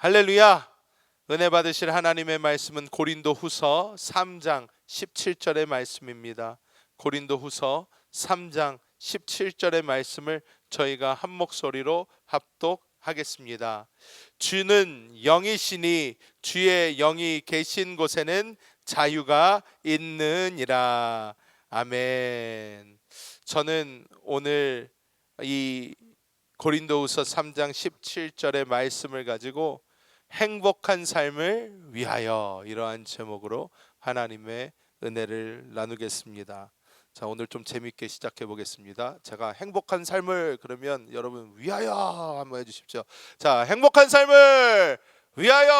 할렐루야. 은혜 받으실 하나님의 말씀은 고린도후서 3장 17절의 말씀입니다. 고린도후서 3장 17절의 말씀을 저희가 한 목소리로 합독하겠습니다. 주는 영이시니 주의 영이 계신 곳에는 자유가 있느니라. 아멘. 저는 오늘 이 고린도후서 3장 17절의 말씀을 가지고 행복한 삶을 위하여, 이러한 제목으로 하나님의 은혜를 나누겠습니다. 자, 오늘 좀 재밌게 시작해 보겠습니다. 제가 행복한 삶을 그러면 여러분 위하여 한번 해주십시오. 자, 행복한 삶을 위하여.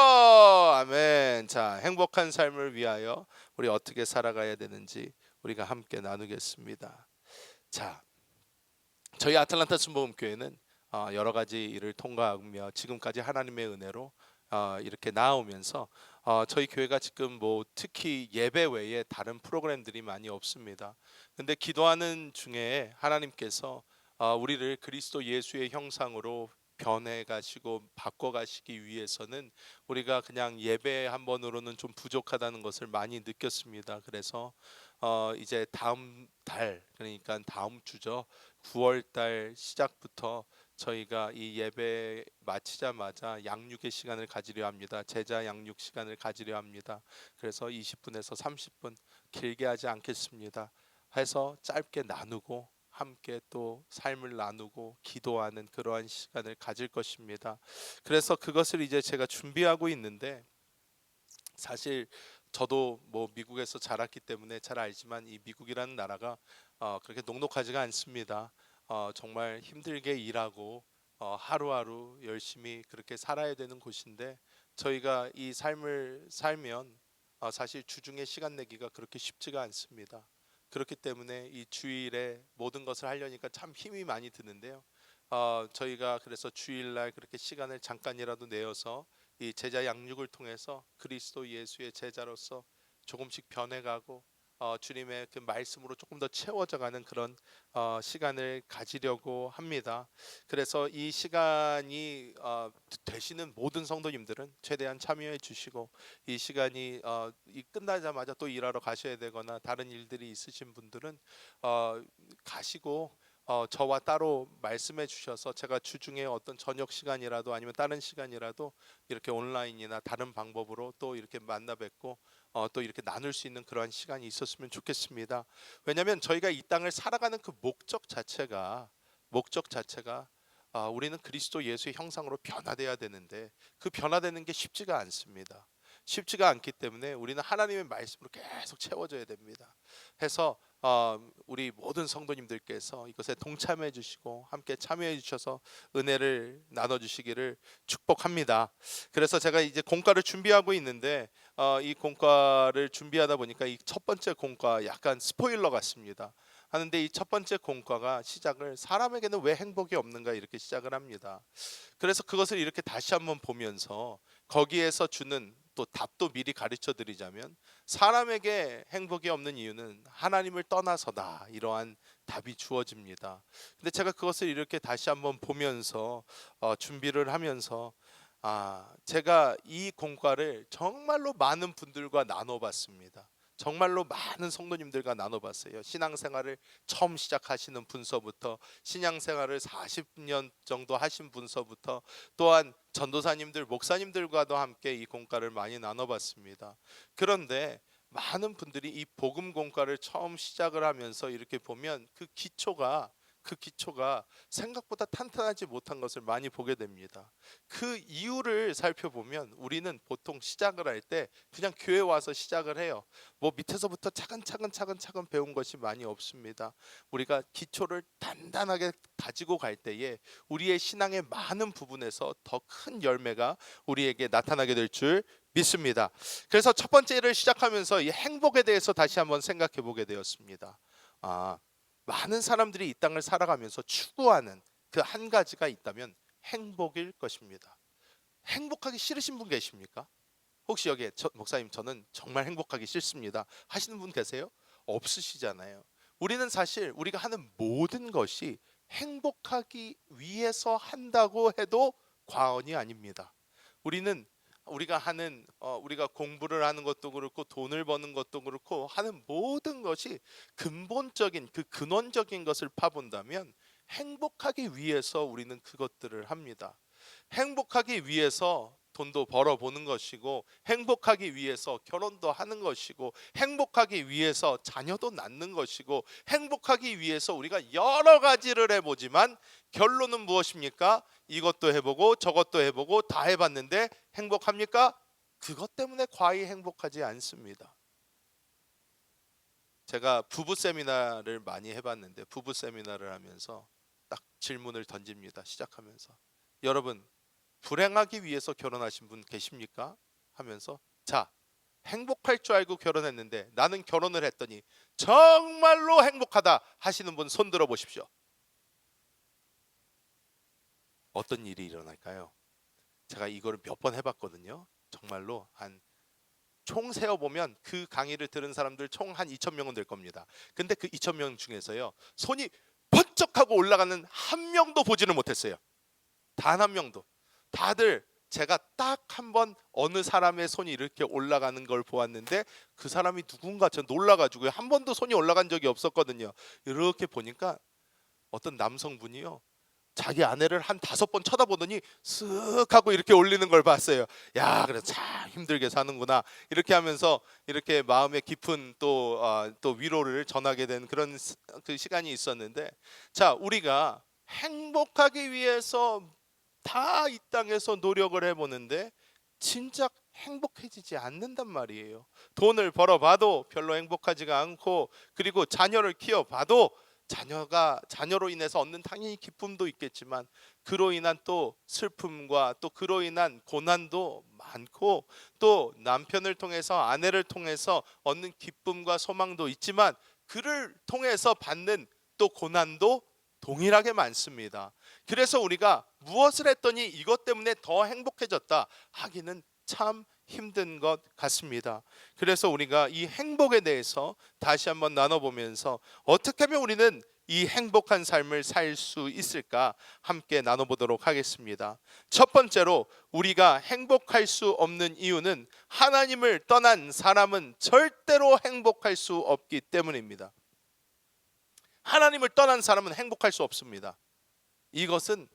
아멘. 자, 행복한 삶을 위하여 우리 어떻게 살아가야 되는지 우리가 함께 나누겠습니다. 자, 저희 아틀란타 순복음교회는 여러 가지 일을 통과하며 지금까지 하나님의 은혜로 이렇게 나아오면서 저희 교회가 지금 뭐 특히 예배 외에 다른 프로그램들이 많이 없습니다. 근데 기도하는 중에 하나님께서 우리를 그리스도 예수의 형상으로 변해 가시고 바꿔 가시기 위해서는 우리가 그냥 예배 한 번으로는 좀 부족하다는 것을 많이 느꼈습니다. 그래서 이제 다음 달, 그러니까 다음 주죠, 9월 달 시작부터 저희가 이 예배 마치자마자 양육의 시간을 가지려 합니다. 제자 양육 시간을 가지려 합니다. 그래서 20분에서 30분, 길게 하지 않겠습니다. 해서 짧게 나누고 함께 또 삶을 나누고 기도하는 그러한 시간을 가질 것입니다. 그래서 그것을 이제 제가 준비하고 있는데, 사실 저도 뭐 미국에서 자랐기 때문에 잘 알지만 이 미국이라는 나라가 그렇게 녹록하지가 않습니다. 정말 힘들게 일하고 하루하루 열심히 그렇게 살아야 되는 곳인데, 저희가 이 삶을 살면 사실 주중에 시간 내기가 그렇게 쉽지가 않습니다. 그렇기 때문에 이 주일에 모든 것을 하려니까 참 힘이 많이 드는데요. 저희가 그래서 주일날 그렇게 시간을 잠깐이라도 내어서 이 제자 양육을 통해서 그리스도 예수의 제자로서 조금씩 변해가고 주님의 그 말씀으로 조금 더 채워져가는 그런 시간을 가지려고 합니다. 그래서 이 시간이 되시는 모든 성도님들은 최대한 참여해 주시고, 이 시간이 이 끝나자마자 또 일하러 가셔야 되거나 다른 일들이 있으신 분들은 가시고 저와 따로 말씀해 주셔서 제가 주중에 어떤 저녁 시간이라도 아니면 다른 시간이라도 이렇게 온라인이나 다른 방법으로 또 이렇게 만나 뵙고 또 이렇게 나눌 수 있는 그러한 시간이 있었으면 좋겠습니다. 왜냐하면 저희가 이 땅을 살아가는 그 목적 자체가 우리는 그리스도 예수의 형상으로 변화돼야 되는데, 그 변화되는 게 쉽지가 않습니다. 쉽지가 않기 때문에 우리는 하나님의 말씀으로 계속 채워져야 됩니다. 해서 우리 모든 성도님들께서 이것에 동참해 주시고 함께 참여해 주셔서 은혜를 나눠 주시기를 축복합니다. 그래서 제가 이제 공과를 준비하고 있는데 이 공과를 준비하다 보니까 이 첫 번째 공과 약간 스포일러 같습니다. 하는데 이 첫 번째 공과가 시작을 사람에게는 왜 행복이 없는가 이렇게 시작을 합니다. 그래서 그것을 이렇게 다시 한번 보면서 거기에서 주는 또 답도 미리 가르쳐 드리자면, 사람에게 행복이 없는 이유는 하나님을 떠나서다, 이러한 답이 주어집니다. 근데 제가 그것을 이렇게 다시 한번 보면서 준비를 하면서 제가 이 공과를 정말로 많은 분들과 나눠봤습니다. 정말로 많은 성도님들과 나눠봤어요. 신앙생활을 처음 시작하시는 분서부터, 신앙생활을 40년 정도 하신 분서부터, 또한 전도사님들, 목사님들과도 함께 이 공과를 많이 나눠봤습니다. 그런데 많은 분들이 이 복음 공과를 처음 시작을 하면서 이렇게 보면 그 기초가 생각보다 탄탄하지 못한 것을 많이 보게 됩니다. 그 이유를 살펴보면 우리는 보통 시작을 할 때 그냥 교회 와서 시작을 해요. 뭐 밑에서부터 차근차근 배운 것이 많이 없습니다. 우리가 기초를 단단하게 다지고 갈 때에 우리의 신앙의 많은 부분에서 더 큰 열매가 우리에게 나타나게 될 줄 믿습니다. 그래서 첫 번째를 시작하면서 이 행복에 대해서 다시 한번 생각해 보게 되었습니다. 많은 사람들이 이 땅을 살아가면서 추구하는 그 한 가지가 있다면 행복일 것입니다. 행복하기 싫으신 분 계십니까? 혹시 여기에 목사님 저는 정말 행복하기 싫습니다 하시는 분 계세요? 없으시잖아요. 우리는 사실 우리가 하는 모든 것이 행복하기 위해서 한다고 해도 과언이 아닙니다. 우리가 공부를 하는 것도 그렇고 돈을 버는 것도 그렇고 하는 모든 것이 근본적인 그 근원적인 것을 파본다면 행복하기 위해서 우리는 그것들을 합니다. 행복하기 위해서 돈도 벌어보는 것이고, 행복하기 위해서 결혼도 하는 것이고, 행복하기 위해서 자녀도 낳는 것이고, 행복하기 위해서 우리가 여러 가지를 해보지만 결론은 무엇입니까? 이것도 해보고 저것도 해보고 다 해봤는데 행복합니까? 그것 때문에 과히 행복하지 않습니다. 제가 부부 세미나를 많이 해봤는데, 부부 세미나를 하면서 딱 질문을 던집니다. 시작하면서, 여러분 불행하기 위해서 결혼하신 분 계십니까? 하면서, 자, 행복할 줄 알고 결혼했는데 나는 결혼을 했더니 정말로 행복하다 하시는 분 손 들어 보십시오. 어떤 일이 일어날까요? 제가 이거를 몇 번 해봤거든요. 정말로 총 세어보면 그 강의를 들은 사람들 총 한 2,000명은 될 겁니다. 근데 그 2,000명 중에서요, 손이 번쩍하고 올라가는 한 명도 보지를 못했어요. 단 한 명도. 다들 제가 딱 한 번 어느 사람의 손이 이렇게 올라가는 걸 보았는데, 그 사람이 누군가 저 놀라가지고 한 번도 손이 올라간 적이 없었거든요. 이렇게 보니까 어떤 남성분이요, 자기 아내를 한 5번 쳐다보더니 쓱 하고 이렇게 올리는 걸 봤어요. 야, 그래 참 힘들게 사는구나. 이렇게 하면서 이렇게 마음의 깊은 또 위로를 전하게 된 그런 그 시간이 있었는데, 자, 우리가 행복하기 위해서 다 이 땅에서 노력을 해보는데 진작 행복해지지 않는단 말이에요. 돈을 벌어봐도 별로 행복하지가 않고, 그리고 자녀를 키워봐도 자녀로 인해서 얻는 당연히 기쁨도 있겠지만 그로 인한 또 슬픔과 또 그로 인한 고난도 많고, 또 남편을 통해서 아내를 통해서 얻는 기쁨과 소망도 있지만 그를 통해서 받는 또 고난도 동일하게 많습니다. 그래서 우리가 무엇을 했더니 이것 때문에 더 행복해졌다 하기는 참 힘든 것 같습니다. 그래서 우리가 이 행복에 대해서 다시 한번 나눠보면서 어떻게 하면 우리는 이 행복한 삶을 살 수 있을까 함께 나눠보도록 하겠습니다. 첫 번째로, 우리가 행복할 수 없는 이유는 하나님을 떠난 사람은 절대로 행복할 수 없기 때문입니다. 하나님을 떠난 사람은 행복할 수 없습니다. 이것은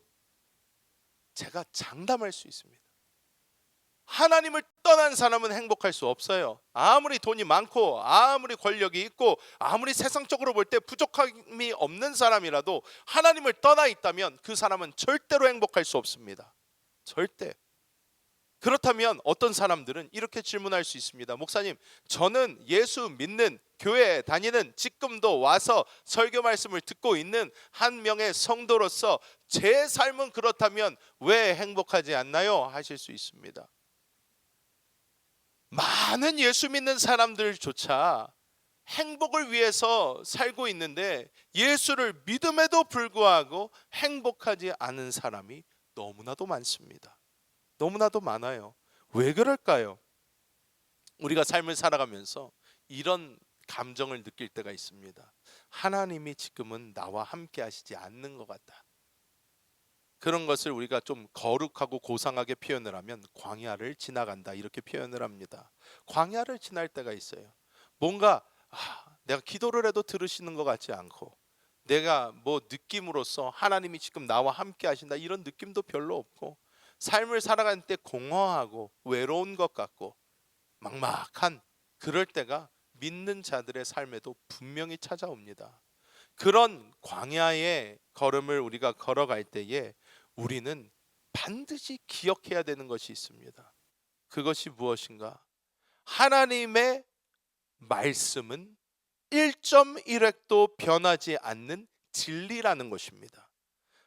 제가 장담할 수 있습니다. 하나님을 떠난 사람은 행복할 수 없어요. 아무리 돈이 많고 아무리 권력이 있고 아무리 세상적으로 볼 때 부족함이 없는 사람이라도 하나님을 떠나 있다면 그 사람은 절대로 행복할 수 없습니다. 절대. 그렇다면 어떤 사람들은 이렇게 질문할 수 있습니다. 목사님, 저는 예수 믿는 교회 다니는, 지금도 와서 설교 말씀을 듣고 있는 한 명의 성도로서 제 삶은 그렇다면 왜 행복하지 않나요? 하실 수 있습니다. 많은 예수 믿는 사람들조차 행복을 위해서 살고 있는데 예수를 믿음에도 불구하고 행복하지 않은 사람이 너무나도 많습니다. 너무나도 많아요. 왜 그럴까요? 우리가 삶을 살아가면서 이런 감정을 느낄 때가 있습니다. 하나님이 지금은 나와 함께 하시지 않는 것 같다. 그런 것을 우리가 좀 거룩하고 고상하게 표현을 하면 광야를 지나간다, 이렇게 표현을 합니다. 광야를 지날 때가 있어요. 뭔가 내가 기도를 해도 들으시는 것 같지 않고, 내가 뭐 느낌으로써 하나님이 지금 나와 함께 하신다 이런 느낌도 별로 없고, 삶을 살아가는 때 공허하고 외로운 것 같고 막막한 그럴 때가 믿는 자들의 삶에도 분명히 찾아옵니다. 그런 광야의 걸음을 우리가 걸어갈 때에 우리는 반드시 기억해야 되는 것이 있습니다. 그것이 무엇인가? 하나님의 말씀은 1.1획도 변하지 않는 진리라는 것입니다.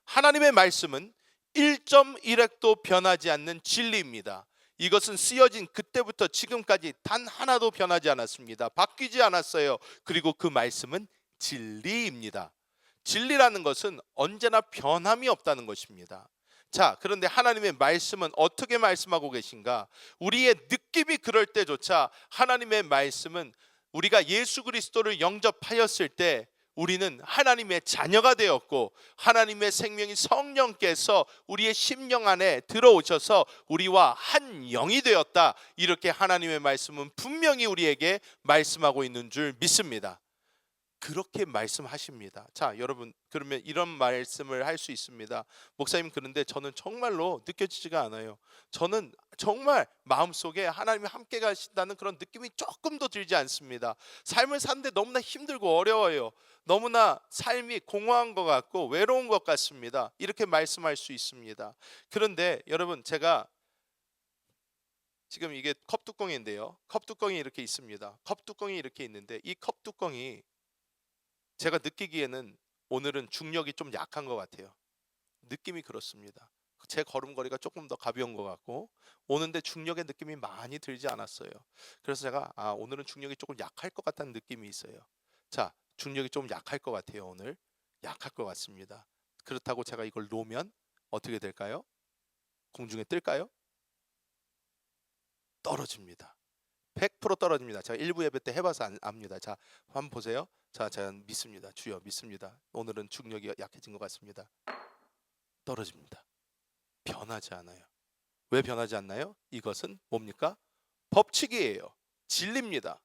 하나님의 말씀은 1.1획도 변하지 않는 진리입니다. 이것은 쓰여진 그때부터 지금까지 단 하나도 변하지 않았습니다. 바뀌지 않았어요. 그리고 그 말씀은 진리입니다. 진리라는 것은 언제나 변함이 없다는 것입니다. 자, 그런데 하나님의 말씀은 어떻게 말씀하고 계신가? 우리의 느낌이 그럴 때조차 하나님의 말씀은 우리가 예수 그리스도를 영접하였을 때 우리는 하나님의 자녀가 되었고 하나님의 생명인 성령께서 우리의 심령 안에 들어오셔서 우리와 한 영이 되었다. 이렇게 하나님의 말씀은 분명히 우리에게 말씀하고 있는 줄 믿습니다. 그렇게 말씀하십니다. 자, 여러분, 그러면 이런 말씀을 할 수 있습니다. 목사님, 그런데 저는 정말로 느껴지지가 않아요. 저는 정말 마음속에 하나님이 함께 가신다는 그런 느낌이 조금도 들지 않습니다. 삶을 사는데 너무나 힘들고 어려워요. 너무나 삶이 공허한 것 같고 외로운 것 같습니다. 이렇게 말씀할 수 있습니다. 그런데 여러분, 제가 지금 이게 컵뚜껑인데요. 컵뚜껑이 이렇게 있습니다. 컵뚜껑이 이렇게 있는데 이 컵뚜껑이 제가 느끼기에는 오늘은 중력이 좀 약한 것 같아요. 느낌이 그렇습니다. 제 걸음걸이가 조금 더 가벼운 것 같고 오는데 중력의 느낌이 많이 들지 않았어요. 그래서 제가 오늘은 중력이 조금 약할 것 같다는 느낌이 있어요. 자, 중력이 좀 약할 것 같아요. 오늘 약할 것 같습니다. 그렇다고 제가 이걸 놓으면 어떻게 될까요? 공중에 뜰까요? 떨어집니다. 100% 떨어집니다. 제가 일부 예배 때 해봐서 압니다. 자, 한번 보세요. 자, 제가 믿습니다. 주여 믿습니다. 오늘은 중력이 약해진 것 같습니다. 떨어집니다. 변하지 않아요. 왜 변하지 않나요? 이것은 뭡니까? 법칙이에요. 진리입니다.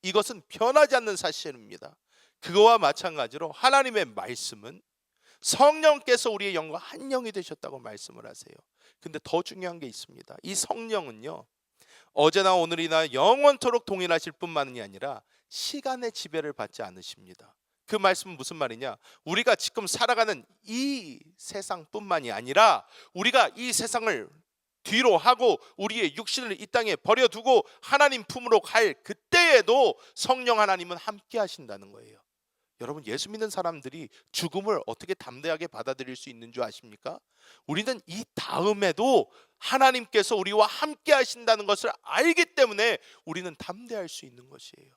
이것은 변하지 않는 사실입니다. 그거와 마찬가지로 하나님의 말씀은 성령께서 우리의 영과 한 영이 되셨다고 말씀을 하세요. 근데 더 중요한 게 있습니다. 이 성령은요, 어제나 오늘이나 영원토록 동일하실 뿐만이 아니라 시간의 지배를 받지 않으십니다. 그 말씀은 무슨 말이냐? 우리가 지금 살아가는 이 세상뿐만이 아니라 우리가 이 세상을 뒤로 하고 우리의 육신을 이 땅에 버려두고 하나님 품으로 갈 그때에도 성령 하나님은 함께 하신다는 거예요. 여러분, 예수 믿는 사람들이 죽음을 어떻게 담대하게 받아들일 수 있는 줄 아십니까? 우리는 이 다음에도 하나님께서 우리와 함께 하신다는 것을 알기 때문에 우리는 담대할 수 있는 것이에요.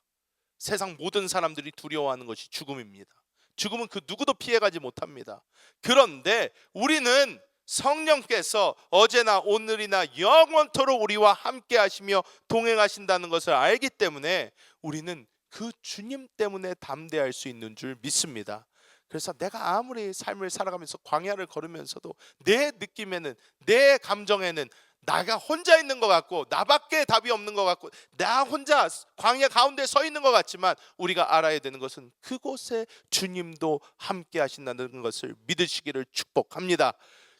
세상 모든 사람들이 두려워하는 것이 죽음입니다. 죽음은 그 누구도 피해가지 못합니다. 그런데 우리는 성령께서 어제나 오늘이나 영원토록 우리와 함께 하시며 동행하신다는 것을 알기 때문에 우리는 그 주님 때문에 담대할 수 있는 줄 믿습니다. 그래서 내가 아무리 삶을 살아가면서 광야를 걸으면서도 내 느낌에는, 내 감정에는 나가 혼자 있는 것 같고 나밖에 답이 없는 것 같고 나 혼자 광야 가운데 서 있는 것 같지만 우리가 알아야 되는 것은 그곳에 주님도 함께 하신다는 것을 믿으시기를 축복합니다.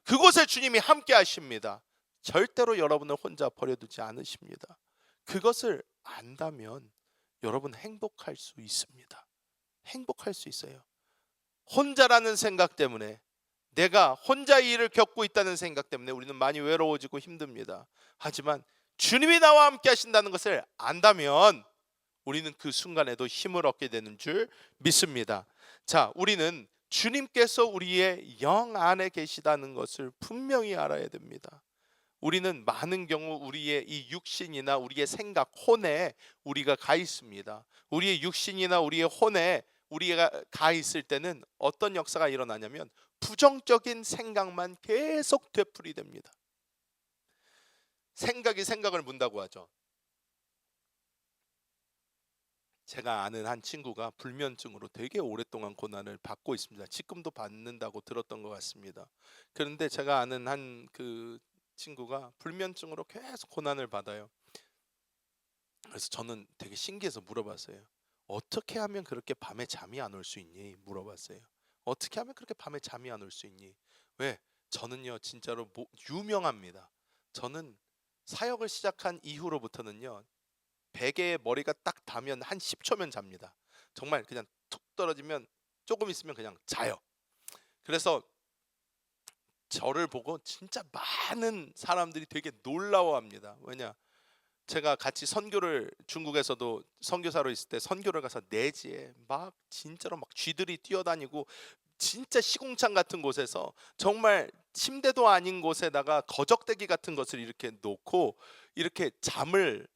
그곳에 주님이 함께 하십니다. 절대로 여러분을 혼자 버려두지 않으십니다. 그것을 안다면 여러분 행복할 수 있습니다. 행복할 수 있어요. 혼자라는 생각 때문에, 내가 혼자 이 일을 겪고 있다는 생각 때문에 우리는 많이 외로워지고 힘듭니다. 하지만 주님이 나와 함께 하신다는 것을 안다면 우리는 그 순간에도 힘을 얻게 되는 줄 믿습니다. 자, 우리는 주님께서 우리의 영 안에 계시다는 것을 분명히 알아야 됩니다. 우리는 많은 경우 우리의 이 육신이나 우리의 생각, 혼에 우리가 가 있습니다. 우리의 육신이나 우리의 혼에 우리가 가 있을 때는 어떤 역사가 일어나냐면 부정적인 생각만 계속 되풀이됩니다. 생각이 생각을 문다고 하죠. 제가 아는 한 친구가 불면증으로 되게 오랫동안 고난을 받고 있습니다. 지금도 받는다고 들었던 것 같습니다. 그런데 제가 아는 한 그 친구가 불면증으로 계속 고난을 받아요. 그래서 저는 되게 신기해서 물어봤어요. 어떻게 하면 그렇게 밤에 잠이 안 올 수 있니? 물어봤어요. 어떻게 하면 그렇게 밤에 잠이 안 올 수 있니? 왜? 저는요 진짜로 유명합니다. 저는 사역을 시작한 이후로부터는요 베개에 머리가 딱 닿으면 한 10초면 잡니다. 정말 그냥 툭 떨어지면 조금 있으면 그냥 자요. 그래서 저를 보고 진짜 많은 사람들이 되게 놀라워합니다. 왜냐? 제가 같이 선교를 중국에서도 선교사로 있을 때 선교를 가서 내지에 막 진짜로 막 쥐들이 뛰어다니고 진짜 시궁창 같은 곳에서 정말 침대도 아닌 곳에다가 거적대기 같은 것을 이렇게 놓고 이렇게 잠을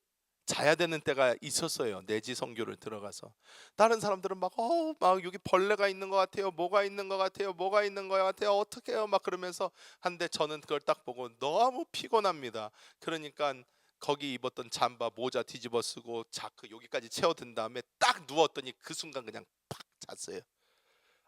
자야 되는 때가 있었어요. 내지 선교를 들어가서 다른 사람들은 막 여기 벌레가 있는 것 같아요. 뭐가 있는 것 같아요. 뭐가 있는 것 같아요. 어떻게 해요? 막 그러면서 한데 저는 그걸 딱 보고 너무 피곤합니다. 그러니까 거기 입었던 잠바 모자 뒤집어 쓰고 자크 여기까지 채워든 다음에 딱 누웠더니 그 순간 그냥 팍 잤어요.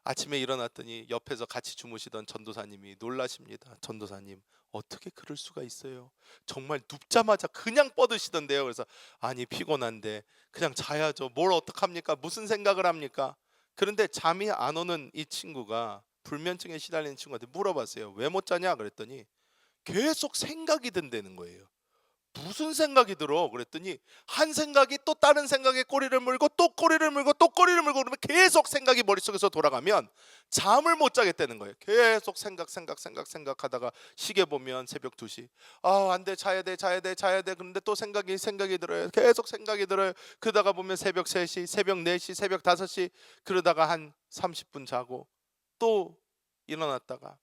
아침에 일어났더니 옆에서 같이 주무시던 전도사님이 놀라십니다. 전도사님, 어떻게 그럴 수가 있어요? 정말 눕자마자 그냥 뻗으시던데요. 그래서 아니 피곤한데 그냥 자야죠. 뭘 어떡합니까? 무슨 생각을 합니까? 그런데 잠이 안 오는 이 친구가, 불면증에 시달리는 친구한테 물어봤어요. 왜 못 자냐? 그랬더니 계속 생각이 든다는 거예요. 무슨 생각이 들어? 그랬더니 한 생각이 또 다른 생각에 꼬리를 물고 또 꼬리를 물고 또 꼬리를 물고, 그러면 계속 생각이 머릿속에서 돌아가면 잠을 못 자겠다는 거예요. 계속 생각하다가 시계 보면 새벽 2시. 아, 안 돼. 자야 돼. 그런데 또 생각이 들어요. 계속 생각이 들어요. 그러다가 보면 새벽 3시, 새벽 4시, 새벽 5시. 그러다가 한 30분 자고 또 일어났다가,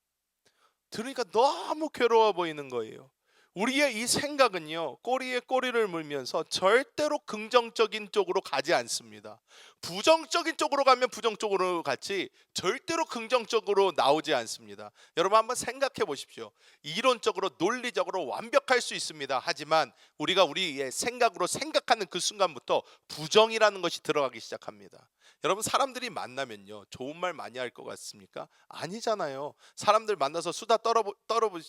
들으니까 너무 괴로워 보이는 거예요. 우리의 이 생각은요, 꼬리에 꼬리를 물면서 절대로 긍정적인 쪽으로 가지 않습니다. 부정적인 쪽으로 가면 부정적으로 갔지 절대로 긍정적으로 나오지 않습니다. 여러분 한번 생각해 보십시오. 이론적으로 논리적으로 완벽할 수 있습니다. 하지만 우리가 우리의 생각으로 생각하는 그 순간부터 부정이라는 것이 들어가기 시작합니다. 여러분, 사람들이 만나면요, 좋은 말 많이 할 것 같습니까? 아니잖아요. 사람들 만나서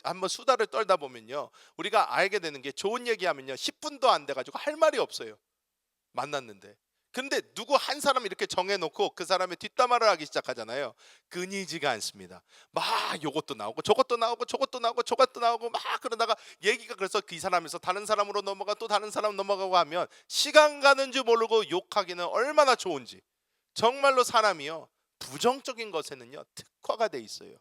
한번 수다를 떨다 보면요, 우리가 알게 되는 게, 좋은 얘기하면요 10분도 안 돼가지고 할 말이 없어요. 만났는데. 근데 누구 한 사람 이렇게 정해놓고 그 사람의 뒷담화를 하기 시작하잖아요. 끊이지가 않습니다. 막 요것도 나오고 저것도 나오고 막 그러다가 얘기가, 그래서 그 사람에서 다른 사람으로 넘어가 또 다른 사람 넘어가고 하면 시간 가는 줄 모르고 욕하기는 얼마나 좋은지. 정말로 사람이요, 부정적인 것에는요 특화가 돼 있어요.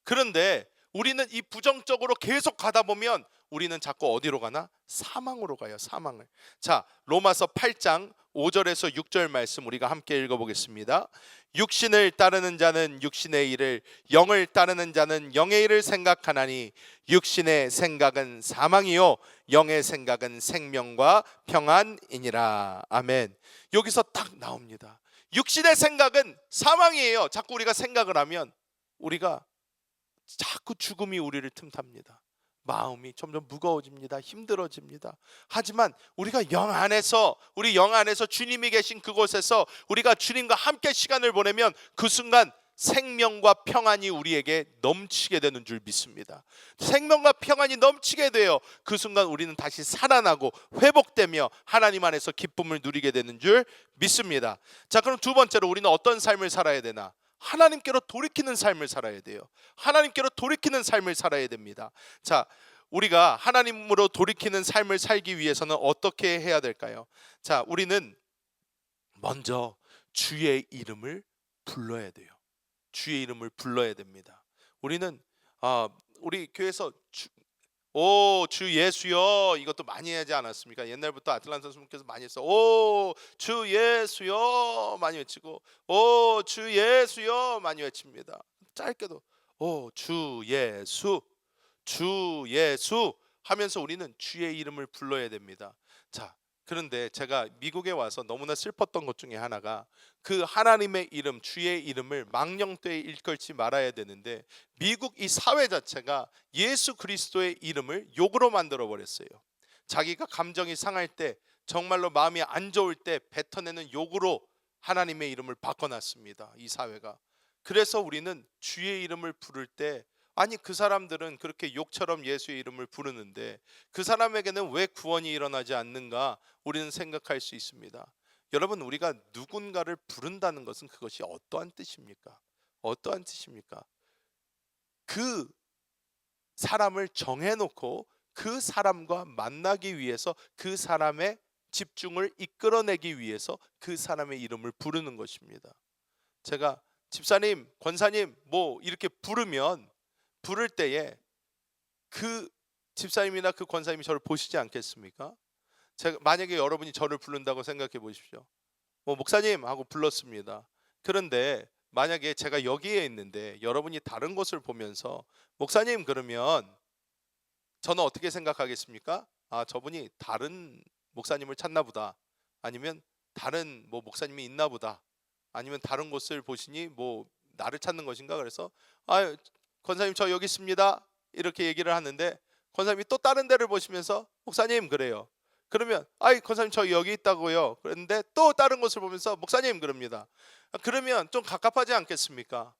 그런데 우리는 이 부정적으로 계속 가다 보면 우리는 자꾸 어디로 가나? 사망으로 가요. 사망을. 자, 로마서 8장 5절에서 6절 말씀 우리가 함께 읽어보겠습니다. 육신을 따르는 자는 육신의 일을, 영을 따르는 자는 영의 일을 생각하나니 육신의 생각은 사망이요 영의 생각은 생명과 평안이니라. 아멘. 여기서 딱 나옵니다. 육신의 생각은 사망이에요. 자꾸 우리가 생각을 하면 우리가 자꾸 죽음이 우리를 틈탑니다. 마음이 점점 무거워집니다. 힘들어집니다. 하지만 우리가 우리 영 안에서 주님이 계신 그곳에서 우리가 주님과 함께 시간을 보내면 그 순간 생명과 평안이 우리에게 넘치게 되는 줄 믿습니다. 생명과 평안이 넘치게 돼요. 그 순간 우리는 다시 살아나고 회복되며 하나님 안에서 기쁨을 누리게 되는 줄 믿습니다. 자, 그럼 두 번째로 우리는 어떤 삶을 살아야 되나? 하나님께로 돌이키는 삶을 살아야 돼요. 하나님께로 돌이키는 삶을 살아야 됩니다. 자, 우리가 하나님으로 돌이키는 삶을 살기 위해서는 어떻게 해야 될까요? 자, 우리는 먼저 주의 이름을 불러야 돼요. 주의 이름을 불러야 됩니다. 우리는 우리 교회에서 주 예수여, 이것도 많이 하지 않았습니까? 옛날부터 아틀란타 선생님께서 많이 했어. 오 주 예수여 많이 외치고, 오 주 예수여 많이 외칩니다. 짧게도 오 주 예수, 주 예수 하면서 우리는 주의 이름을 불러야 됩니다. 자, 그런데 제가 미국에 와서 너무나 슬펐던 것 중에 하나가, 그 하나님의 이름, 주의 이름을 망령되이 일컬지 말아야 되는데, 미국 이 사회 자체가 예수 그리스도의 이름을 욕으로 만들어 버렸어요. 자기가 감정이 상할 때, 정말로 마음이 안 좋을 때 뱉어내는 욕으로 하나님의 이름을 바꿔놨습니다. 이 사회가. 그래서 우리는 주의 이름을 부를 때, 아니 그 사람들은 그렇게 욕처럼 예수의 이름을 부르는데 그 사람에게는 왜 구원이 일어나지 않는가, 우리는 생각할 수 있습니다. 여러분, 우리가 누군가를 부른다는 것은 그것이 어떠한 뜻입니까? 어떠한 뜻입니까? 그 사람을 정해놓고 그 사람과 만나기 위해서, 그 사람의 집중을 이끌어내기 위해서 그 사람의 이름을 부르는 것입니다. 제가 집사님, 권사님 뭐 이렇게 부를 때에 그 집사님이나 그 권사님이 저를 보시지 않겠습니까? 제가 만약에 여러분이 저를 부른다고 생각해 보십시오. 뭐 목사님 하고 불렀습니다. 그런데 만약에 제가 여기에 있는데 여러분이 다른 곳을 보면서 목사님 그러면 저는 어떻게 생각하겠습니까? 아, 저분이 다른 목사님을 찾나 보다. 아니면 다른 뭐 목사님이 있나 보다. 아니면 다른 곳을 보시니 뭐 나를 찾는 것인가? 그래서 권사님 저 여기 있습니다 이렇게 얘기를 하는데, 권사님이 또 다른 데를 보시면서 목사님 그래요. 그러면 아이 권사님 저 여기 있다고요. 그런데 또 다른 곳을 보면서 목사님 그럽니다. 그러면 좀 갑갑하지 않겠습니까?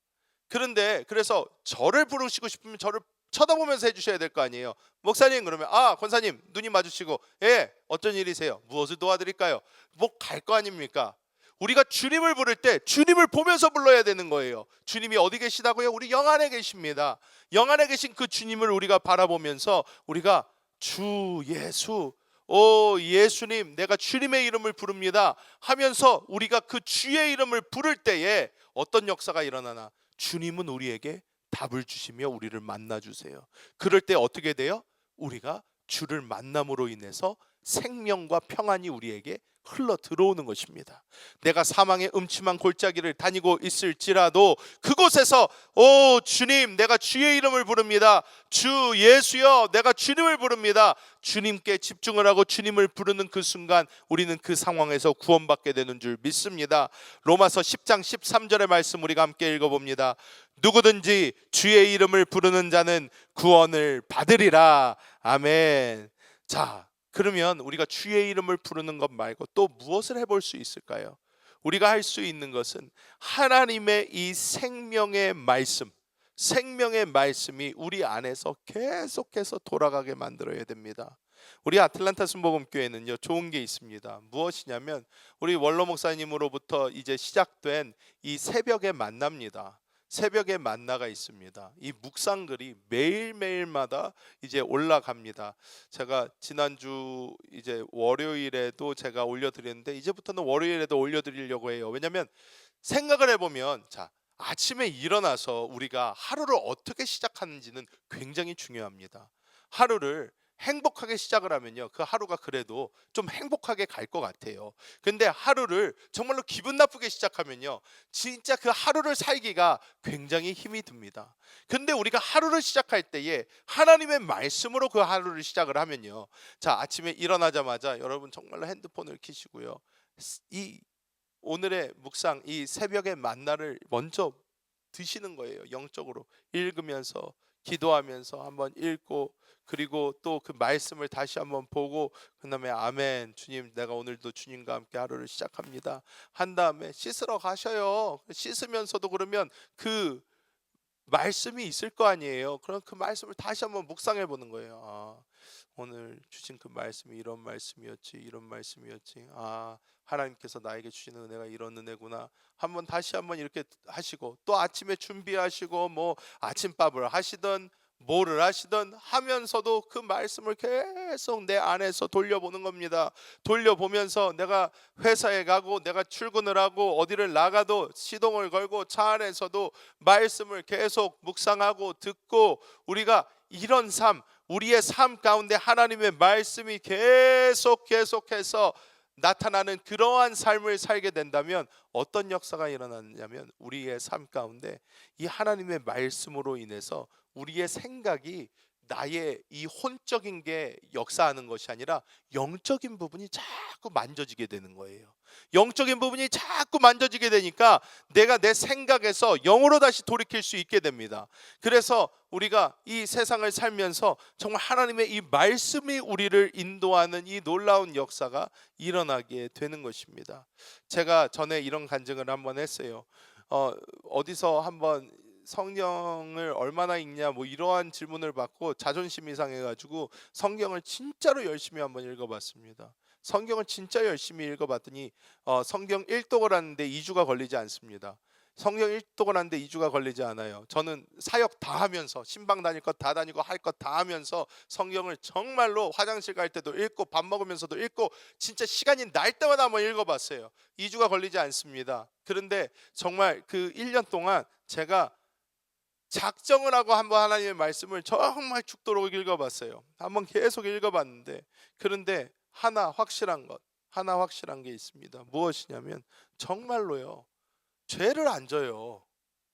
그런데 그래서 저를 부르시고 싶으면 저를 쳐다보면서 해주셔야 될 거 아니에요. 목사님 그러면 아 권사님 눈이 마주치고 예 어쩐 일이세요? 무엇을 도와드릴까요? 뭐 갈 거 아닙니까? 우리가 주님을 부를 때 주님을 보면서 불러야 되는 거예요. 주님이 어디 계시다고요? 우리 영 안에 계십니다. 영 안에 계신 그 주님을 우리가 바라보면서 우리가 주 예수 오 예수님 내가 주님의 이름을 부릅니다 하면서 우리가 그 주의 이름을 부를 때에 어떤 역사가 일어나나 주님은 우리에게 답을 주시며 우리를 만나 주세요. 그럴 때 어떻게 돼요? 우리가 주를 만남으로 인해서 생명과 평안이 우리에게 흘러 들어오는 것입니다. 내가 사망의 음침한 골짜기를 다니고 있을지라도 그곳에서 오 주님 내가 주의 이름을 부릅니다. 주 예수여 내가 주님을 부릅니다. 주님께 집중을 하고 주님을 부르는 그 순간 우리는 그 상황에서 구원받게 되는 줄 믿습니다. 로마서 10장 13절의 말씀 우리가 함께 읽어봅니다. 누구든지 주의 이름을 부르는 자는 구원을 받으리라. 아멘. 자 그러면 우리가 주의 이름을 부르는 것 말고 또 무엇을 해볼 수 있을까요? 우리가 할 수 있는 것은 하나님의 이 생명의 말씀, 생명의 말씀이 우리 안에서 계속해서 돌아가게 만들어야 됩니다. 우리 아틀란타 순복음교회는요 좋은 게 있습니다. 무엇이냐면 우리 원로 목사님으로부터 이제 시작된 이 새벽의 만납니다. 새벽에 만나가 있습니다. 이 묵상글이 매일매일마다 이제 올라갑니다. 제가 지난주 이제 월요일에도 제가 올려드렸는데 이제부터는 월요일에도 올려드리려고 해요. 왜냐하면 생각을 해보면 자 아침에 일어나서 우리가 하루를 어떻게 시작하는지는 굉장히 중요합니다. 하루를 행복하게 시작을 하면요 그 하루가 그래도 좀 행복하게 갈 것 같아요. 근데 하루를 정말로 기분 나쁘게 시작하면요 진짜 그 하루를 살기가 굉장히 힘이 듭니다. 근데 우리가 하루를 시작할 때에 하나님의 말씀으로 그 하루를 시작을 하면요 자 아침에 일어나자마자 여러분 정말로 핸드폰을 켜시고요 이 오늘의 묵상 이 새벽의 만나를 먼저 드시는 거예요. 영적으로 읽으면서 기도하면서 한번 읽고 그리고 또 그 말씀을 다시 한번 보고 그 다음에 아멘 주님 내가 오늘도 주님과 함께 하루를 시작합니다 한 다음에 씻으러 가셔요. 씻으면서도 그러면 그 말씀이 있을 거 아니에요. 그럼 그 말씀을 다시 한번 묵상해 보는 거예요. 아, 오늘 주신 그 말씀이 이런 말씀이었지 이런 말씀이었지 아 하나님께서 나에게 주시는 은혜가 이런 은혜구나 한번 다시 한번 이렇게 하시고 또 아침에 준비하시고 뭐 아침밥을 하시던 뭐를 하시던 하면서도 그 말씀을 계속 내 안에서 돌려보는 겁니다. 돌려보면서 내가 회사에 가고 내가 출근을 하고 어디를 나가도 시동을 걸고 차 안에서도 말씀을 계속 묵상하고 듣고 우리가 이런 삶 우리의 삶 가운데 하나님의 말씀이 계속해서 나타나는 그러한 삶을 살게 된다면 어떤 역사가 일어나냐면 우리의 삶 가운데 이 하나님의 말씀으로 인해서 우리의 생각이 나의 이 혼적인 게 역사하는 것이 아니라 영적인 부분이 자꾸 만져지게 되는 거예요. 영적인 부분이 자꾸 만져지게 되니까 내가 내 생각에서 영으로 다시 돌이킬 수 있게 됩니다. 그래서 우리가 이 세상을 살면서 정말 하나님의 이 말씀이 우리를 인도하는 이 놀라운 역사가 일어나게 되는 것입니다. 제가 전에 이런 간증을 한번 했어요. 어디서 한번 성경을 얼마나 읽냐 뭐 이러한 질문을 받고 자존심이 상해가지고 성경을 진짜로 열심히 한번 읽어봤습니다. 성경을 진짜 열심히 읽어봤더니 성경 1독을 하는데 2주가 걸리지 않습니다. 성경 1독을 하는데 2주가 걸리지 않아요. 저는 사역 다 하면서 신방 다닐 것 다 다니고 할 것 다 하면서 성경을 정말로 화장실 갈 때도 읽고 밥 먹으면서도 읽고 진짜 시간이 날 때마다 한번 읽어봤어요. 2주가 걸리지 않습니다. 그런데 정말 그 1년 동안 제가 작정을 하고 한번 하나님의 말씀을 정말 죽도록 읽어봤어요. 한번 계속 읽어봤는데 그런데 하나 확실한 게 있습니다. 무엇이냐면 정말로요 죄를 안 져요.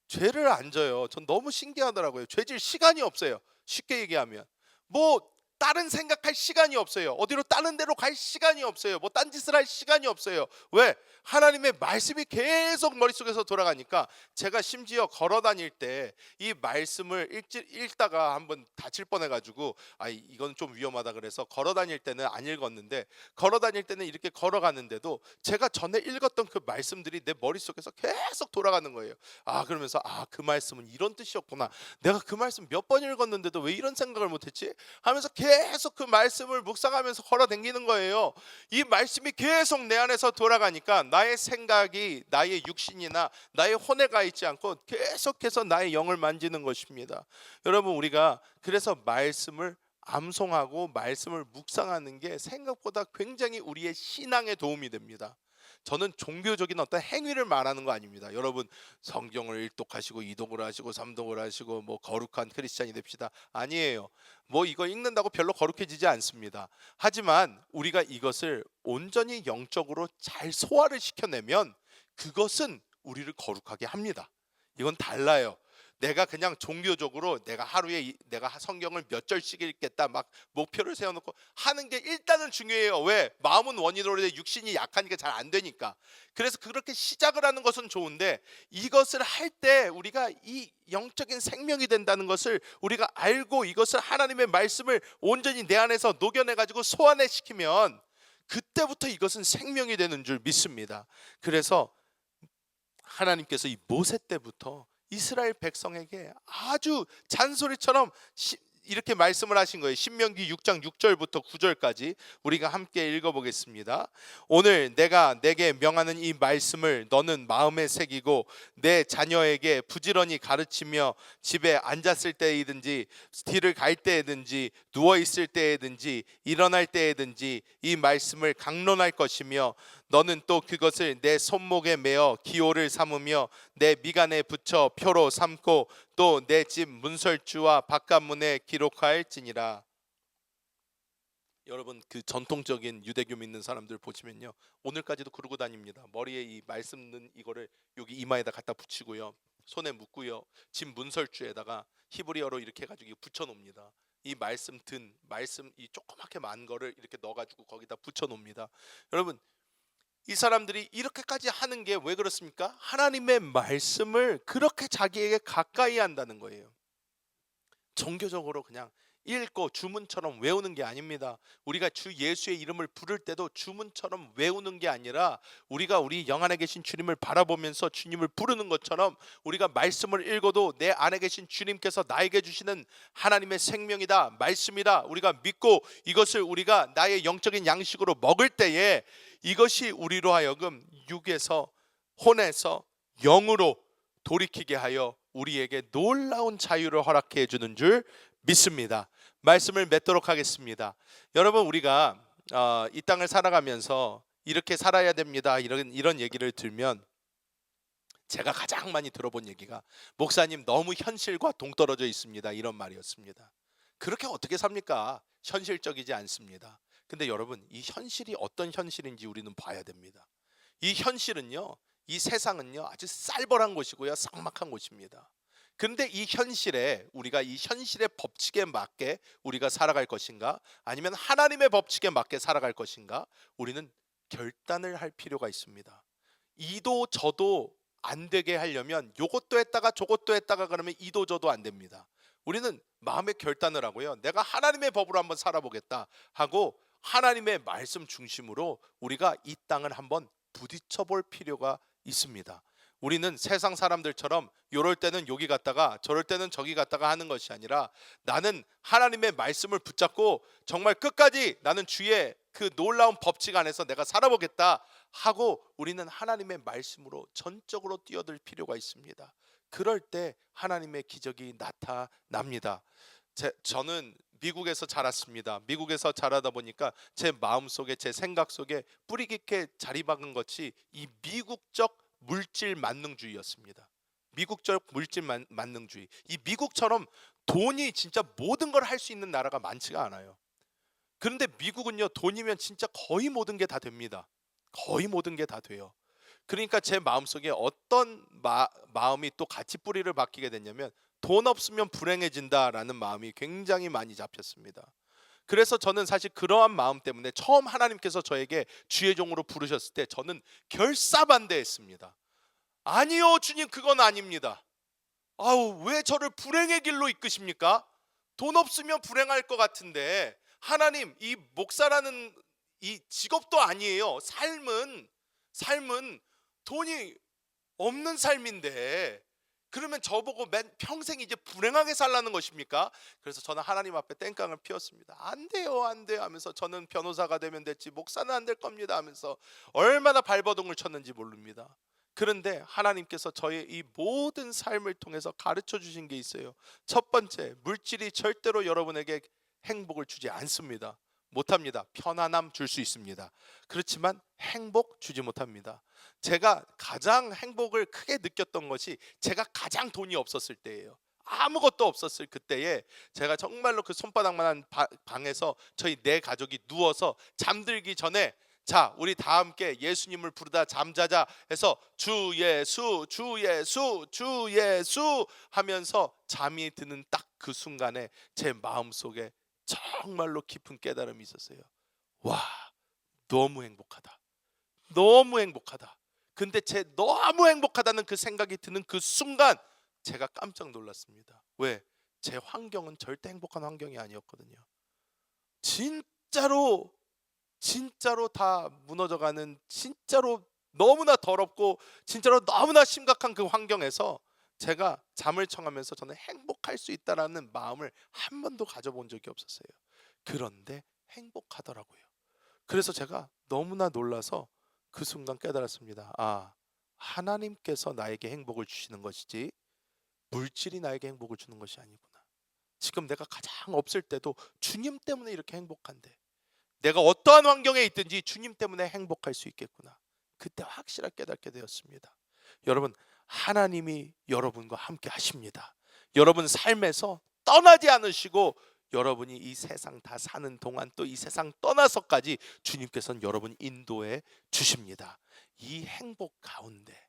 죄를 안 져요. 전 너무 신기하더라고요. 죄질 시간이 없어요. 쉽게 얘기하면 뭐 다른 생각할 시간이 없어요. 어디로 다른 데로 갈 시간이 없어요. 뭐 딴짓을 할 시간이 없어요. 왜? 하나님의 말씀이 계속 머릿속에서 돌아가니까 제가 심지어 걸어 다닐 때 이 말씀을 읽다가 한번 다칠 뻔해 가지고 이건 좀 위험하다 그래서 걸어 다닐 때는 안 읽었는데, 걸어 다닐 때는 이렇게 걸어가는데도 제가 전에 읽었던 그 말씀들이 내 머릿속에서 계속 돌아가는 거예요. 그러면서 그 말씀은 이런 뜻이었구나. 내가 그 말씀 몇 번 읽었는데도 왜 이런 생각을 못 했지? 하면서 계속 그 말씀을 묵상하면서 걸어 다니는 거예요. 이 말씀이 계속 내 안에서 돌아가니까 나의 생각이 나의 육신이나 나의 혼에 가 있지 않고 계속해서 나의 영을 만지는 것입니다. 여러분, 우리가 그래서 말씀을 암송하고 말씀을 묵상하는 게 생각보다 굉장히 우리의 신앙에 도움이 됩니다. 저는 종교적인 어떤 행위를 말하는 거 아닙니다. 여러분, 성경을 일독하시고 이독을 하시고 삼독을 하시고 뭐 거룩한 크리스찬이 됩시다. 아니에요. 뭐 이거 읽는다고 별로 거룩해지지 않습니다. 하지만 우리가 이것을 온전히 영적으로 잘 소화를 시켜내면 그것은 우리를 거룩하게 합니다. 이건 달라요. 내가 그냥 종교적으로 내가 하루에 내가 성경을 몇 절씩 읽겠다 막 목표를 세워놓고 하는 게 일단은 중요해요. 왜? 마음은 원이로되 육신이 약하니까 잘 안 되니까. 그래서 그렇게 시작을 하는 것은 좋은데, 이것을 할 때 우리가 이 영적인 생명이 된다는 것을 우리가 알고 이것을 하나님의 말씀을 온전히 내 안에서 녹여내 가지고 소환해 시키면 그때부터 이것은 생명이 되는 줄 믿습니다. 그래서 하나님께서 이 모세 때부터 이스라엘 백성에게 아주 잔소리처럼 이렇게 말씀을 하신 거예요. 신명기 6장 6절부터 9절까지 우리가 함께 읽어보겠습니다. 오늘 내가 내게 명하는 이 말씀을 너는 마음에 새기고 내 자녀에게 부지런히 가르치며 집에 앉았을 때이든지 길을 갈 때에든지 누워 있을 때에든지 일어날 때에든지 이 말씀을 강론할 것이며, 너는 또 그것을 내 손목에 메어 기호를 삼으며 내 미간에 붙여 표로 삼고 또 내 집 문설주와 바깥문에 기록할지니라. 여러분, 그 전통적인 유대교 믿는 사람들 보시면요, 오늘까지도 그러고 다닙니다. 머리에 이 말씀 넣은 이거를 여기 이마에다 갖다 붙이고요, 손에 묶고요, 집 문설주에다가 히브리어로 이렇게 해가지고 붙여 놓습니다. 이 말씀 이 조그맣게 만 거를 이렇게 넣어가지고 거기다 붙여 놓습니다. 여러분, 이 사람들이 이렇게까지 하는 게 왜 그렇습니까? 하나님의 말씀을 그렇게 자기에게 가까이 한다는 거예요. 종교적으로 그냥 읽고 주문처럼 외우는 게 아닙니다. 우리가 주 예수의 이름을 부를 때도 주문처럼 외우는 게 아니라 우리가 우리 영 안에 계신 주님을 바라보면서 주님을 부르는 것처럼 우리가 말씀을 읽어도 내 안에 계신 주님께서 나에게 주시는 하나님의 생명이다, 말씀이다, 우리가 믿고 이것을 우리가 나의 영적인 양식으로 먹을 때에 이것이 우리로 하여금 육에서 혼에서 영으로 돌이키게 하여 우리에게 놀라운 자유를 허락해 주는 줄 믿습니다. 말씀을 맺도록 하겠습니다. 여러분, 우리가 이 땅을 살아가면서 이렇게 살아야 됩니다, 이런 얘기를 들면 제가 가장 많이 들어본 얘기가 목사님 너무 현실과 동떨어져 있습니다, 이런 말이었습니다. 그렇게 어떻게 삽니까? 현실적이지 않습니다. 근데 여러분, 이 현실이 어떤 현실인지 우리는 봐야 됩니다. 이 현실은요, 이 세상은요 아주 쌀벌한 곳이고요, 삭막한 곳입니다. 그런데 이 현실에 우리가 이 현실의 법칙에 맞게 우리가 살아갈 것인가, 아니면 하나님의 법칙에 맞게 살아갈 것인가, 우리는 결단을 할 필요가 있습니다. 이도 저도 안 되게 하려면 요것도 했다가 저것도 했다가 그러면 이도 저도 안 됩니다. 우리는 마음의 결단을 하고요, 내가 하나님의 법으로 한번 살아보겠다 하고 하나님의 말씀 중심으로 우리가 이 땅을 한번 부딪혀 볼 필요가 있습니다. 우리는 세상 사람들처럼 요럴 때는 여기 갔다가 저럴 때는 저기 갔다가 하는 것이 아니라, 나는 하나님의 말씀을 붙잡고 정말 끝까지 나는 주의 그 놀라운 법칙 안에서 내가 살아보겠다 하고 우리는 하나님의 말씀으로 전적으로 뛰어들 필요가 있습니다. 그럴 때 하나님의 기적이 나타납니다. 저는 미국에서 자랐습니다. 미국에서 자라다 보니까 제 마음속에, 제 생각 속에 뿌리 깊게 자리 박은 것이 이 미국적 물질 만능주의였습니다. 미국적 물질 만능주의. 이 미국처럼 돈이 진짜 모든 걸 할 수 있는 나라가 많지가 않아요. 그런데 미국은요, 돈이면 진짜 거의 모든 게 다 됩니다. 거의 모든 게 다 돼요. 그러니까 제 마음속에 어떤 마음이 또 같이 뿌리를 박히게 됐냐면, 돈 없으면 불행해진다라는 마음이 굉장히 많이 잡혔습니다. 그래서 저는 사실 그러한 마음 때문에 처음 하나님께서 저에게 주의 종으로 부르셨을 때 저는 결사반대했습니다. 아니요 주님, 그건 아닙니다. 아우, 왜 저를 불행의 길로 이끄십니까? 돈 없으면 불행할 것 같은데, 하나님, 이 목사라는 이 직업도 아니에요. 삶은 돈이 없는 삶인데, 그러면 저보고 평생 이제 불행하게 살라는 것입니까? 그래서 저는 하나님 앞에 땡깡을 피웠습니다. 안 돼요 안 돼요 하면서, 저는 변호사가 되면 됐지 목사는 안 될 겁니다 하면서 얼마나 발버둥을 쳤는지 모릅니다. 그런데 하나님께서 저의 이 모든 삶을 통해서 가르쳐 주신 게 있어요. 첫 번째, 물질이 절대로 여러분에게 행복을 주지 않습니다. 못합니다. 편안함 줄 수 있습니다. 그렇지만 행복 주지 못합니다. 제가 가장 행복을 크게 느꼈던 것이 제가 가장 돈이 없었을 때예요. 아무것도 없었을 그때에 제가 정말로 그 손바닥만한 방에서 저희 네 가족이 누워서 잠들기 전에, 자 우리 다 함께 예수님을 부르다 잠자자 해서 주 예수 주 예수 주 예수 하면서 잠이 드는 딱 그 순간에 제 마음속에 정말로 깊은 깨달음이 있었어요. 와, 너무 행복하다. 너무 행복하다. 근데 제 너무 행복하다는 그 생각이 드는 그 순간 제가 깜짝 놀랐습니다. 왜? 제 환경은 절대 행복한 환경이 아니었거든요. 진짜로 다 무너져가는, 진짜로 너무나 더럽고 진짜로 너무나 심각한 그 환경에서 제가 잠을 청하면서 저는 행복할 수 있다라는 마음을 한 번도 가져본 적이 없었어요. 그런데 행복하더라고요. 그래서 제가 너무나 놀라서 그 순간 깨달았습니다. 아, 하나님께서 나에게 행복을 주시는 것이지 물질이 나에게 행복을 주는 것이 아니구나. 지금 내가 가장 없을 때도 주님 때문에 이렇게 행복한데, 내가 어떠한 환경에 있든지 주님 때문에 행복할 수 있겠구나. 그때 확실하게 깨닫게 되었습니다. 여러분, 하나님이 여러분과 함께 하십니다. 여러분 삶에서 떠나지 않으시고, 여러분이 이 세상 다 사는 동안 또 이 세상 떠나서까지 주님께서는 여러분 인도해 주십니다. 이 행복 가운데,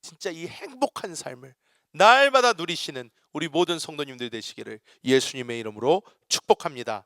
진짜 이 행복한 삶을 날마다 누리시는 우리 모든 성도님들 되시기를 예수님의 이름으로 축복합니다.